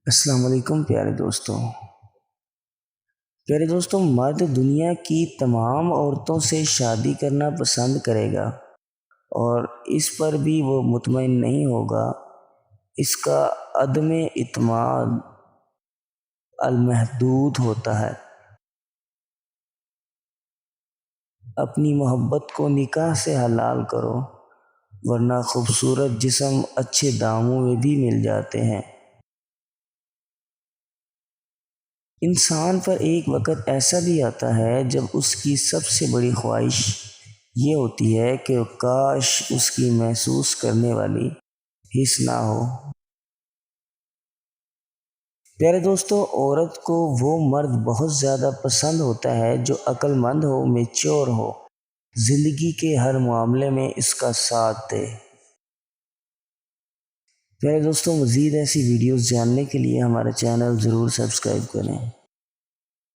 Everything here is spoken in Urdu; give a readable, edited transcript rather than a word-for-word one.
السلام علیکم پیارے دوستوں، مرد دنیا کی تمام عورتوں سے شادی کرنا پسند کرے گا اور اس پر بھی وہ مطمئن نہیں ہوگا۔ اس کا عدم اعتماد المحدود ہوتا ہے۔ اپنی محبت کو نکاح سے حلال کرو، ورنہ خوبصورت جسم اچھے داموں میں بھی مل جاتے ہیں۔ انسان پر ایک وقت ایسا بھی آتا ہے جب اس کی سب سے بڑی خواہش یہ ہوتی ہے کہ کاش اس کی محسوس کرنے والی حس نہ ہو۔ پیارے دوستوں، عورت کو وہ مرد بہت زیادہ پسند ہوتا ہے جو عقل مند ہو، میچور ہو، زندگی کے ہر معاملے میں اس کا ساتھ دے۔ پیارے دوستوں، مزید ایسی ویڈیوز جاننے کے لیے ہمارا چینل ضرور سبسکرائب کریں۔